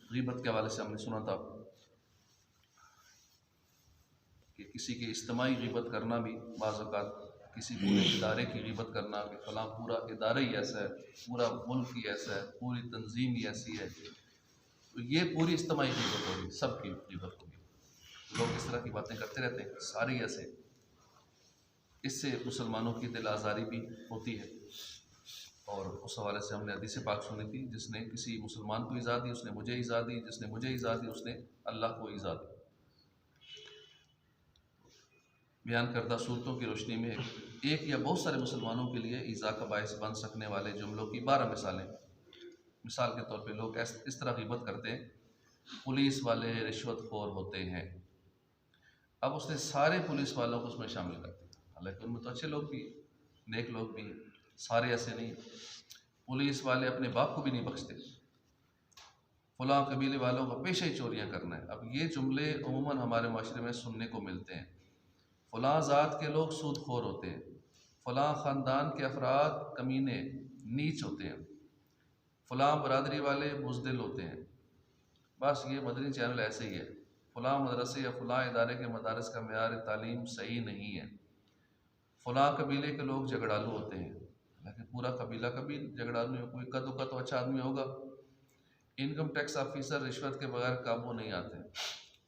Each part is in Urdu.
غیبت کے حوالے سے ہم نے سنا تھا کہ کسی کی اجتماعی غیبت کرنا بھی بعض اوقات، کسی پورے ادارے کی غیبت کرنا کہ فلاں پورا ادارہ ہی ایسا ہے، پورا ملک ہی ایسا ہے، پوری تنظیم ہی ایسی ہے، تو یہ پوری اجتماعی غیبت ہوگی، سب کی غیبت ہوگی۔ لوگ اس طرح کی باتیں کرتے رہتے ہیں سارے ایسے، اس سے مسلمانوں کی دل آزاری بھی ہوتی ہے۔ اور اس حوالے سے ہم نے حدیث پاک سنی تھی، جس نے کسی مسلمان کو ایذا دی اس نے مجھے ایذا دی، جس نے مجھے ایذا دی اس نے اللہ کو ایذا دی۔ بیان کردہ صورتوں کی روشنی میں ایک یا بہت سارے مسلمانوں کے لیے ایذا کا باعث بن سکنے والے جملوں کی 12 مثالیں۔ مثال کے طور پہ لوگ اس طرح غیبت کرتے ہیں، پولیس والے رشوت خور ہوتے ہیں۔ اب اس نے سارے پولیس والوں کو اس میں شامل کر دیا، حالانکہ ان میں تو اچھے لوگ بھی، نیک لوگ بھی، سارے ایسے نہیں۔ پولیس والے اپنے باپ کو بھی نہیں بخشتے، فلاں قبیلے والوں کا پیشہ ہی چوریاں کرنا ہے۔ اب یہ جملے عموماً ہمارے معاشرے میں سننے کو ملتے ہیں۔ فلاں ذات کے لوگ سود خور ہوتے ہیں، فلاں خاندان کے افراد کمینے نیچ ہوتے ہیں، فلاں برادری والے بزدل ہوتے ہیں۔ بس یہ مدنی چینل ایسے ہی ہے، فلاں مدرسے یا فلاں ادارے کے مدارس کا معیار تعلیم صحیح نہیں ہے، فلاں قبیلے کے لوگ جھگڑالو ہوتے ہیں، لیکن پورا قبیلہ کبھی جھگڑالو نہیں، کوئی قد و قد اچھا آدمی ہوگا۔ انکم ٹیکس آفیسر رشوت کے بغیر قابو نہیں آتے،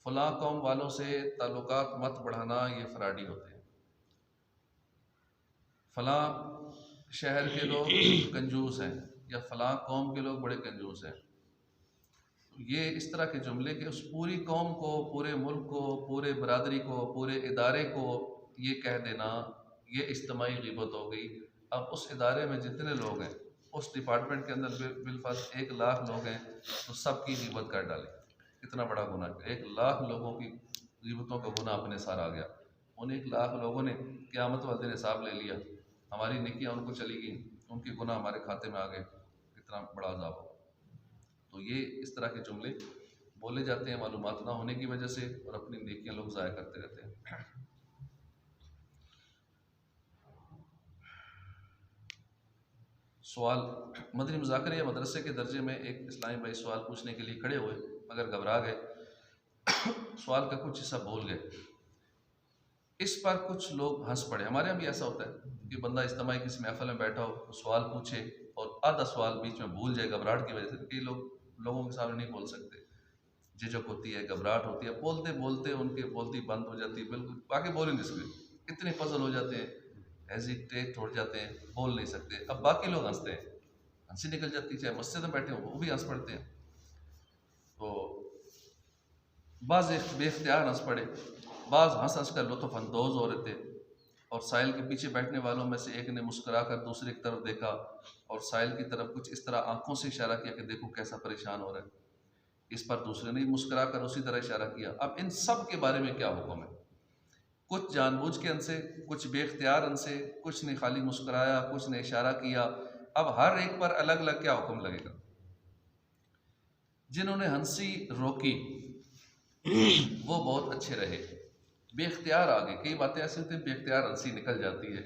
فلاں قوم والوں سے تعلقات مت بڑھانا، یہ فراڈی ہوتے ہیں، فلاں شہر کے لوگ کنجوس ہیں، یا فلاں قوم کے لوگ بڑے کنجوس ہیں۔ یہ اس طرح کے جملے کہ اس پوری قوم کو، پورے ملک کو، پورے برادری کو، پورے ادارے کو یہ کہہ دینا، یہ اجتماعی غیبت ہو گئی۔ اب اس ادارے میں جتنے لوگ ہیں، اس ڈپارٹمنٹ کے اندر بالفرض 1,00,000 لوگ ہیں، تو سب کی غیبت کر ڈالی۔ کتنا بڑا گناہ، 1,00,000 لوگوں کی غیبتوں کا گناہ اپنے سار آ گیا۔ ان 1,00,000 لوگوں نے قیامت والے دن حساب لے لیا، ہماری نیکیاں ان کو چلی گئیں، ان کے گناہ ہمارے کھاتے میں آ گئے، کتنا بڑا عذاب ہو۔ تو یہ اس طرح کے جملے بولے جاتے ہیں معلومات نہ ہونے کی وجہ سے، اور اپنی نیکیاں لوگ ضائع کرتے رہتے ہیں۔ سوال مدنی مذاکرے یا مدرسے کے درجے میں ایک اسلامی بھائی سوال پوچھنے کے لیے کھڑے ہوئے، مگر گھبرا گئے، سوال کا کچھ حصہ بھول گئے۔ اس پر کچھ لوگ ہنس پڑے۔ ہمارے یہاں بھی ایسا ہوتا ہے کہ بندہ اجتماعی کسی محفل میں بیٹھا ہو تو سوال پوچھے اور آدھا سوال بیچ میں بھول جائے گھبراہٹ کی وجہ سے۔ کئی لوگوں کے سامنے نہیں بول سکتے، جھجک ہوتی ہے، گھبراہٹ ہوتی ہے، بولتے بولتے ان کی بولتی بند ہو جاتی ہے، بالکل آگے بول ہی نہیں سکتے، اتنے پزل ہو جاتے ہیں، ہیزیٹیٹ ہو جاتے ہیں، بول نہیں سکتے۔ اب باقی لوگ ہنستے ہیں، ہنسی نکل جاتی ہے، چاہے مسجد میں بیٹھے ہوں وہ بھی ہنس پڑتے ہیں۔ تو بعض بے اختیار ہنس پڑے، بعض ہنس ہنس کر لطف اندوز ہو رہے تھے، اور سائل کے پیچھے بیٹھنے والوں میں سے ایک نے مسکرا کر دوسرے کی طرف دیکھا اور سائل کی طرف کچھ اس طرح آنکھوں سے اشارہ کیا کہ دیکھو کیسا پریشان ہو رہا ہے۔ اس پر دوسرے نے مسکرا کر اسی طرح اشارہ کیا۔ اب ان سب کے بارے میں کیا حکم ہے؟ کچھ جان بوجھ کے ہنسے، کچھ بے اختیار ہنسے، کچھ نے خالی مسکرایا، کچھ نے اشارہ کیا۔ اب ہر ایک پر الگ الگ کیا حکم لگے گا؟ جنہوں نے ہنسی روکی وہ بہت اچھے رہے، بے اختیار آ گئے۔ کئی باتیں ایسی ہوتی ہیں بے اختیار ہنسی نکل جاتی ہے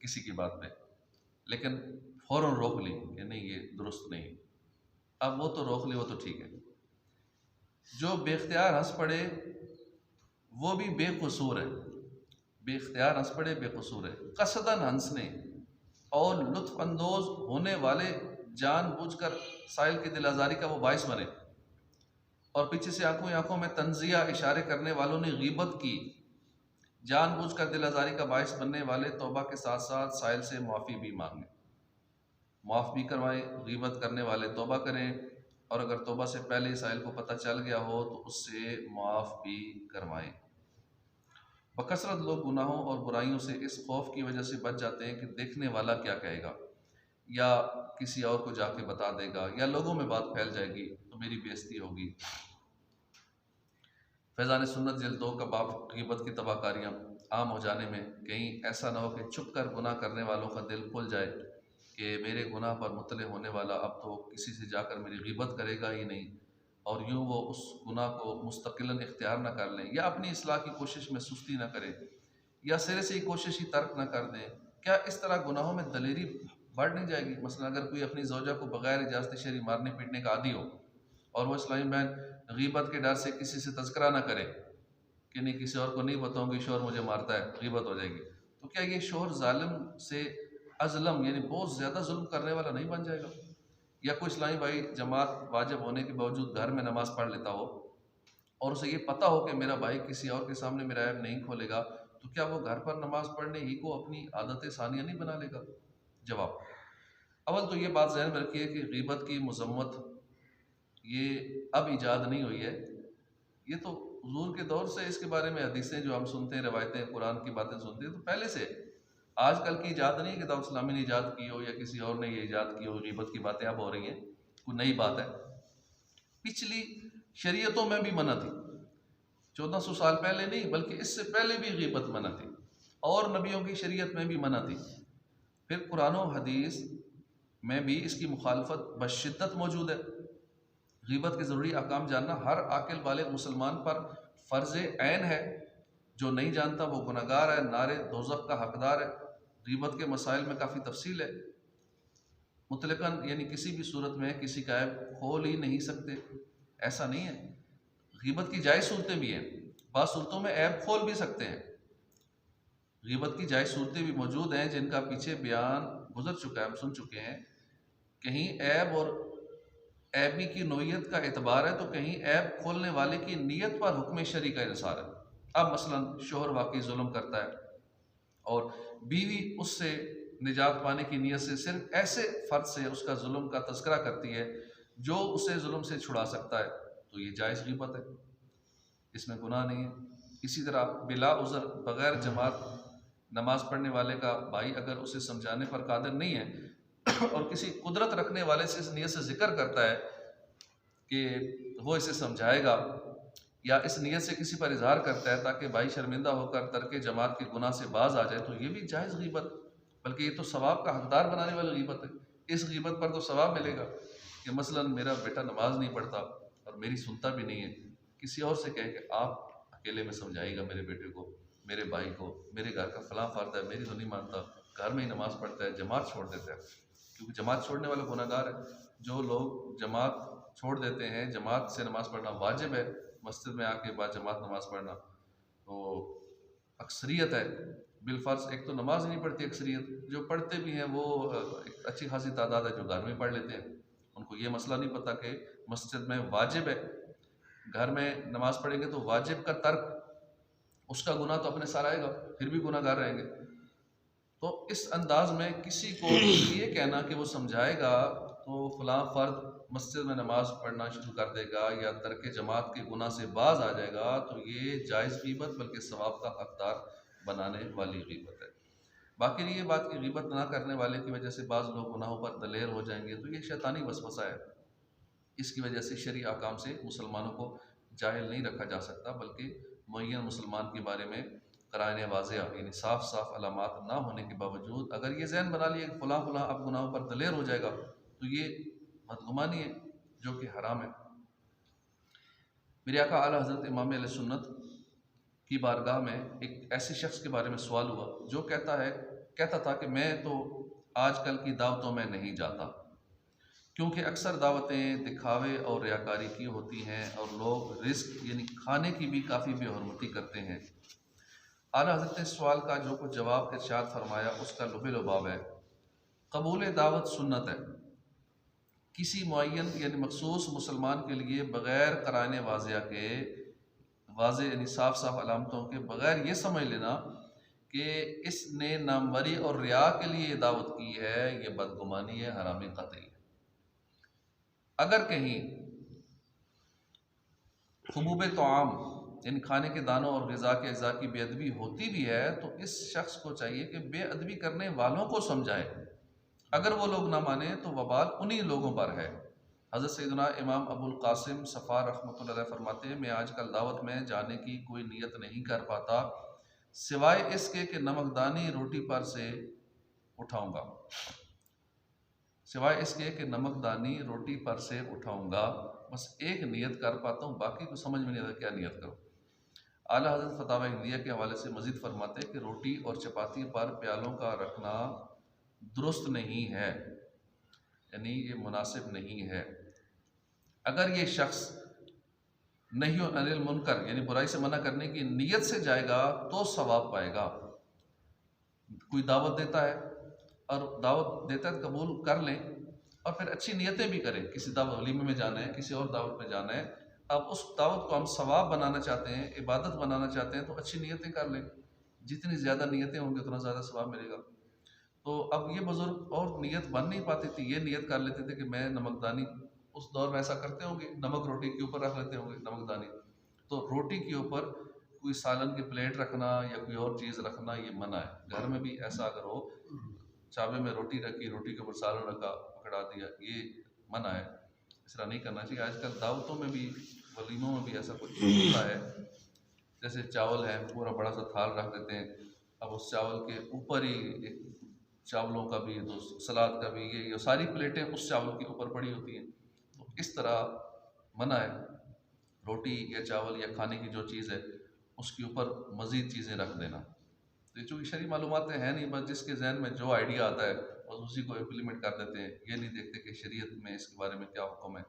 کسی کی بات میں، لیکن فوراً روک لی کہ نہیں یہ درست نہیں۔ اب وہ تو روک لی، وہ تو ٹھیک ہے۔ جو بے اختیار ہنس پڑے وہ بھی بے قصور ہے، بے اختیار ہنس پڑے بے قصور ہے۔ قصداً ہنسنے اور لطف اندوز ہونے والے جان بوجھ کر سائل کی دل آزاری کا وہ باعث بنے، اور پیچھے سے آنکھوں میں تنزیہ اشارے کرنے والوں نے غیبت کی، جان بوجھ کر دل آزاری کا باعث بننے والے توبہ کے ساتھ ساتھ سائل سے معافی بھی مانگیں، معاف بھی کروائیں۔ غیبت کرنے والے توبہ کریں، اور اگر توبہ سے پہلے سائل کو پتہ چل گیا ہو تو اس سے معاف بھی کروائیں۔ بکثرت لوگ گناہوں اور برائیوں سے اس خوف کی وجہ سے بچ جاتے ہیں کہ دیکھنے والا کیا کہے گا، یا کسی اور کو جا کے بتا دے گا، یا لوگوں میں بات پھیل جائے گی تو میری بے عزتی ہوگی۔ فیضان سنت جلد 2 کا باب غیبت کی تباہ کاریاں عام ہو جانے میں، کہیں ایسا نہ ہو کہ چھپ کر گناہ کرنے والوں کا دل کھل جائے کہ میرے گناہ پر مطلع ہونے والا اب تو کسی سے جا کر میری غیبت کرے گا ہی نہیں، اور یوں وہ اس گناہ کو مستقلاً اختیار نہ کر لیں، یا اپنی اصلاح کی کوشش میں سستی نہ کریں، یا سرے سے ہی کوشش ہی ترک نہ کر دیں۔ کیا اس طرح گناہوں میں دلیری بڑھ نہیں جائے گی؟ مثلا اگر کوئی اپنی زوجہ کو بغیر اجازت شرعی مارنے پیٹنے کا عادی ہو اور وہ اسلامی بہن غیبت کے ڈر سے کسی سے تذکرہ نہ کرے کہ نہیں کسی اور کو نہیں بتاؤں گی شوہر مجھے مارتا ہے، غیبت ہو جائے گی، تو کیا یہ شوہر ظالم سے ازلم یعنی بہت زیادہ ظلم کرنے والا نہیں بن جائے گا؟ یا کوئی اسلامی بھائی جماعت واجب ہونے کے باوجود گھر میں نماز پڑھ لیتا ہو اور اسے یہ پتہ ہو کہ میرا بھائی کسی اور کے سامنے میرا عیب نہیں کھولے گا، تو کیا وہ گھر پر نماز پڑھنے ہی کو اپنی عادت ثانیہ نہیں بنا لے گا؟ جواب: اول تو یہ بات ذہن میں رکھیے کہ غیبت کی مذمت یہ اب ایجاد نہیں ہوئی ہے، یہ تو حضور کے دور سے اس کے بارے میں حدیثیں جو ہم سنتے ہیں، روایتیں، قرآن کی باتیں سنتے ہیں، تو پہلے سے آج کل کی ایجاد نہیں ہے کہ دعوت اسلامی نے ایجاد کی ہو یا کسی اور نے یہ ایجاد کی ہو، غیبت کی باتیں اب ہو رہی ہیں، کوئی نئی بات ہے۔ پچھلی شریعتوں میں بھی منع تھی، 1400 سال پہلے نہیں بلکہ اس سے پہلے بھی غیبت منع تھی، اور نبیوں کی شریعت میں بھی منع تھی۔ پھر قرآن و حدیث میں بھی اس کی مخالفت بشدت موجود ہے۔ غیبت کے ضروری احکام جاننا ہر عاقل بالغ مسلمان پر فرض عین ہے، جو نہیں جانتا وہ گناہ گار ہے، نار دوزخ کا حقدار ہے۔ غیبت کے مسائل میں کافی تفصیل ہے، مطلقاً یعنی کسی بھی صورت میں کسی کا عیب کھول ہی نہیں سکتے، ایسا نہیں ہے۔ غیبت کی جائز صورتیں بھی ہیں، بعض صورتوں میں عیب کھول بھی سکتے ہیں۔ غیبت کی جائز صورتیں بھی موجود ہیں جن کا پیچھے بیان گزر چکا ہے، ہم سن چکے ہیں۔ کہیں عیب اور عیبی کی نوعیت کا اعتبار ہے تو کہیں عیب کھولنے والے کی نیت پر حکم شرعی کا انحصار ہے۔ اب مثلا شوہر واقعی ظلم کرتا ہے اور بیوی اس سے نجات پانے کی نیت سے صرف ایسے فرد سے اس کا ظلم کا تذکرہ کرتی ہے جو اسے ظلم سے چھڑا سکتا ہے، تو یہ جائز غیبت ہے، اس میں گناہ نہیں ہے۔ اسی طرح بلا عذر بغیر جماعت نماز پڑھنے والے کا بھائی اگر اسے سمجھانے پر قادر نہیں ہے اور کسی قدرت رکھنے والے سے اس نیت سے ذکر کرتا ہے کہ وہ اسے سمجھائے گا، یا اس نیت سے کسی پر اظہار کرتا ہے تاکہ بھائی شرمندہ ہو کر ترک جماعت کے گناہ سے باز آ جائے، تو یہ بھی جائز غیبت، بلکہ یہ تو ثواب کا حقدار بنانے والی غیبت ہے۔ اس غیبت پر تو ثواب ملے گا کہ مثلا میرا بیٹا نماز نہیں پڑھتا اور میری سنتا بھی نہیں ہے، کسی اور سے کہے کہ آپ اکیلے میں سمجھائیے گا میرے بیٹے کو، میرے بھائی کو، میرے گھر کا فلاں فرد ہے، میری تو نہیں مانتا، گھر میں ہی نماز پڑھتا ہے، جماعت چھوڑ دیتا ہے، کیونکہ جماعت چھوڑنے والا گناہ گار ہے۔ جو لوگ جماعت چھوڑ دیتے ہیں، جماعت سے نماز پڑھنا واجب ہے، مسجد میں آ کے بعد جماعت نماز پڑھنا، تو اکثریت ہے بالفرض ایک تو نماز نہیں پڑھتی اکثریت، جو پڑھتے بھی ہیں وہ ایک اچھی خاصی تعداد ہے جو گھر میں پڑھ لیتے ہیں، ان کو یہ مسئلہ نہیں پتہ کہ مسجد میں واجب ہے، گھر میں نماز پڑھیں گے تو واجب کا ترک اس کا گناہ تو اپنے ساتھ آئے گا، پھر بھی گناہ گار رہیں گے۔ تو اس انداز میں کسی کو یہ کہنا کہ وہ سمجھائے گا تو فلاں فرد مسجد میں نماز پڑھنا شروع کر دے گا یا ترک جماعت کے گناہ سے باز آ جائے گا، تو یہ جائز غیبت بلکہ ثواب کا حقدار بنانے والی غیبت ہے۔ باقی یہ بات کہ غیبت نہ کرنے والے کی وجہ سے بعض لوگ گناہوں پر دلیر ہو جائیں گے، تو یہ شیطانی وسوسہ ہے، اس کی وجہ سے شرعی احکام سے مسلمانوں کو جاہل نہیں رکھا جا سکتا، بلکہ معین مسلمان کے بارے میں قرائن واضح یعنی صاف صاف علامات نہ ہونے کے باوجود اگر یہ ذہن بنا لیے کہ فلاں فلاں اب گناہوں پر دلیر ہو جائے گا، تو یہ بدگمانی ہے جو کہ حرام ہے۔ میرے آقا اعلیٰ حضرت امام علیہ سنت کی بارگاہ میں ایک ایسے شخص کے بارے میں سوال ہوا جو کہتا تھا کہ میں تو آج کل کی دعوتوں میں نہیں جاتا، کیونکہ اکثر دعوتیں دکھاوے اور ریاکاری کی ہوتی ہیں اور لوگ رزق یعنی کھانے کی بھی کافی بے حرمتی کرتے ہیں۔ اعلیٰ حضرت نے سوال کا جو کچھ جواب ارشاد فرمایا اس کا لب لباب ہے: قبول دعوت سنت ہے، کسی معین یعنی مخصوص مسلمان کے لیے بغیر قرائن واضح کے، واضح یعنی صاف صاف علامتوں کے بغیر یہ سمجھ لینا کہ اس نے ناموری اور ریا کے لیے یہ دعوت کی ہے، یہ بدگمانی ہے، حرام قطعی ہے۔ اگر کہیں حبوب طعام یعنی کھانے کے دانوں اور غذا کے اجزاء کی بے ادبی ہوتی بھی ہے تو اس شخص کو چاہیے کہ بے ادبی کرنے والوں کو سمجھائے، اگر وہ لوگ نہ مانیں تو وبال انہی لوگوں پر ہے۔ حضرت سیدنا امام ابو القاسم صفار رحمۃ اللہ علیہ فرماتے ہیں: میں آج کل دعوت میں جانے کی کوئی نیت نہیں کر پاتا سوائے اس کے کہ نمکدانی روٹی پر سے اٹھاؤں گا، سوائے اس کے کہ نمکدانی روٹی پر سے اٹھاؤں گا، بس ایک نیت کر پاتا ہوں، باقی کو سمجھ میں نہیں آتا کیا نیت کروں۔ اعلیٰ حضرت فتاوی ہندیہ کے حوالے سے مزید فرماتے ہیں کہ روٹی اور چپاتی پر پیالوں کا رکھنا درست نہیں ہے، یعنی یہ مناسب نہیں ہے۔ اگر یہ شخص نہی عن المنکر یعنی برائی سے منع کرنے کی نیت سے جائے گا تو ثواب پائے گا۔ کوئی دعوت دیتا ہے اور دعوت دیتا ہے قبول کر لیں اور پھر اچھی نیتیں بھی کریں، کسی دعوت ولیمے میں جانا ہے، کسی اور دعوت میں جانا ہے، اب اس دعوت کو ہم ثواب بنانا چاہتے ہیں، عبادت بنانا چاہتے ہیں تو اچھی نیتیں کر لیں، جتنی زیادہ نیتیں ہوں گی اتنا زیادہ ثواب ملے گا۔ تو اب یہ بزرگ اور نیت بن نہیں پاتی تھی، یہ نیت کر لیتے تھے کہ میں نمکدانی، اس دور میں ایسا کرتے ہوں گے، نمک روٹی کے اوپر رکھ لیتے ہوں گے نمکدانی، تو روٹی کے اوپر کوئی سالن کی پلیٹ رکھنا یا کوئی اور چیز رکھنا یہ منع ہے۔ گھر میں بھی ایسا اگر ہو، چاوے میں روٹی رکھی، روٹی کے اوپر سالن رکھا، پکڑا دیا، یہ منع ہے، اس طرح نہیں کرنا چاہیے۔ آج کل دعوتوں میں بھی، ولیموں میں بھی ایسا کچھ ہوتا ہے، جیسے چاول ہے پورا بڑا سا تھال رکھ دیتے ہیں، اب اس چاول کے اوپر ہی ایک چاولوں کا بھی، تو سلاد کا بھی، یہ ساری پلیٹیں اس چاول کے اوپر پڑی ہوتی ہیں، تو اس طرح منع ہے۔ روٹی یا چاول یا کھانے کی جو چیز ہے اس کے اوپر مزید چیزیں رکھ دینا، تو یہ چونکہ شرعی معلومات ہیں نہیں، بس جس کے ذہن میں جو آئیڈیا آتا ہے بس اسی کو امپلیمنٹ کر دیتے ہیں، یہ نہیں دیکھتے کہ شریعت میں اس کے بارے میں کیا حکم ہے۔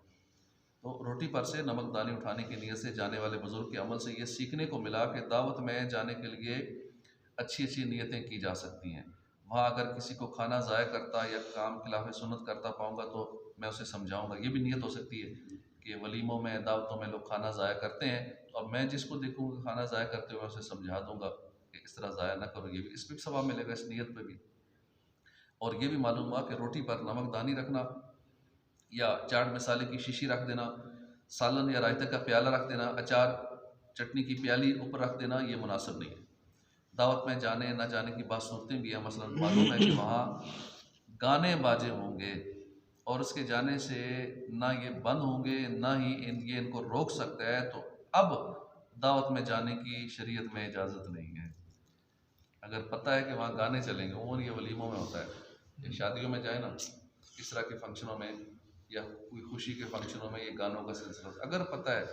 تو روٹی پر سے نمک دانی اٹھانے کی نیت سے جانے والے بزرگ کے عمل سے یہ سیکھنے کو ملا کہ دعوت میں جانے کے لیے اچھی اچھی نیتیں کی جا سکتی ہیں۔ وہاں اگر کسی کو کھانا ضائع کرتا یا کام خلاف سنت کرتا پاؤں گا تو میں اسے سمجھاؤں گا، یہ بھی نیت ہو سکتی ہے کہ ولیموں میں، دعوتوں میں لوگ کھانا ضائع کرتے ہیں، تو اب میں جس کو دیکھوں گا کھانا ضائع کرتے ہوئے اسے سمجھا دوں گا کہ اس طرح ضائع نہ کرو، یہ بھی اس پہ بھی ثواب ملے گا، اس نیت پہ بھی۔ اور یہ بھی معلوم ہوا کہ روٹی پر نمک دانی رکھنا یا چاٹ مسالے کی شیشی رکھ دینا، سالن یا رائتے کا پیالہ رکھ دینا، اچار چٹنی کی پیالی اوپر رکھ دینا، یہ مناسب نہیں ہے۔ دعوت میں جانے نہ جانے کی بات صورتیں بھی ہیں، مثلا معلوم ہے کہ وہاں گانے باجے ہوں گے اور اس کے جانے سے نہ یہ بند ہوں گے نہ ہی یہ ان کو روک سکتا ہے، تو اب دعوت میں جانے کی شریعت میں اجازت نہیں ہے۔ اگر پتہ ہے کہ وہاں گانے چلیں گے، عموماً یہ ولیموں میں ہوتا ہے، یہ شادیوں میں جائے نا، اس طرح کے فنکشنوں میں یا کوئی خوشی کے فنکشنوں میں یہ گانوں کا سلسلہ، اگر پتہ ہے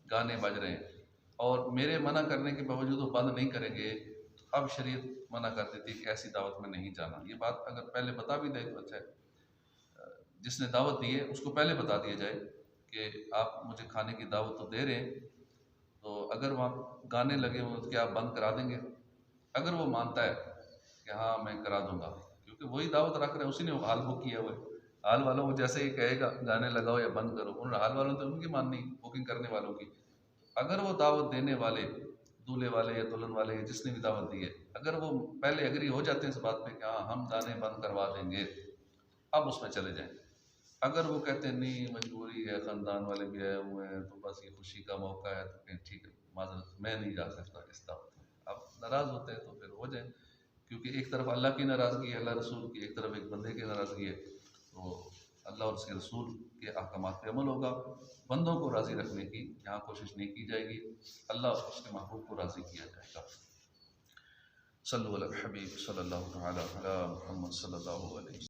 گانے بج رہے ہیں اور میرے منع کرنے کے باوجود وہ بند نہیں کریں گے، تو اب شریعت منع کر دیتی ہے کہ ایسی دعوت میں نہیں جانا۔ یہ بات اگر پہلے بتا بھی دے تو اچھا ہے، جس نے دعوت دی ہے اس کو پہلے بتا دیا جائے کہ آپ مجھے کھانے کی دعوت تو دے رہے ہیں، تو اگر وہاں گانے لگے ہوں تو کیا آپ بند کرا دیں گے؟ اگر وہ مانتا ہے کہ ہاں میں کرا دوں گا، کیونکہ وہی دعوت رکھ رہے ہیں، اسی نے ہال بک کیا ہوا ہے، ہال والوں کو جیسے ہی کہے گا گانے لگاؤ یا بند کرو، انہوں نے ہال والوں تو ان کی ماننی، بکنگ کرنے والوں کی۔ اگر وہ دعوت دینے والے، دولہے والے یا دلہن والے یا جس نے بھی دعوت دی ہے، اگر وہ پہلے ایگری ہو جاتے ہیں اس بات پہ کہ ہاں ہم گانے بند کروا دیں گے، اب اس میں چلے جائیں۔ اگر وہ کہتے ہیں نہیں مجبوری ہے، خاندان والے بھی آئے ہوئے ہیں تو بس یہ خوشی کا موقع ہے، تو کہیں ٹھیک ہے معذرت میں نہیں جا سکتا اس دعوت میں، اب ناراض ہوتے ہیں تو پھر ہو جائیں، کیونکہ ایک طرف اللہ کی ناراضگی ہے، اللہ رسول کی، ایک طرف ایک بندے کی ناراضگی ہے، تو اللہ اور اس کے رسول کے احکامات پہ عمل ہوگا، بندوں کو راضی رکھنے کی یہاں کوشش نہیں کی جائے گی، اللہ اور اس کے محبوب کو راضی کیا جائے گا۔ صلو علی الحبیب صلی اللہ تعالی علی محمد صلی اللہ علیہ وسلم۔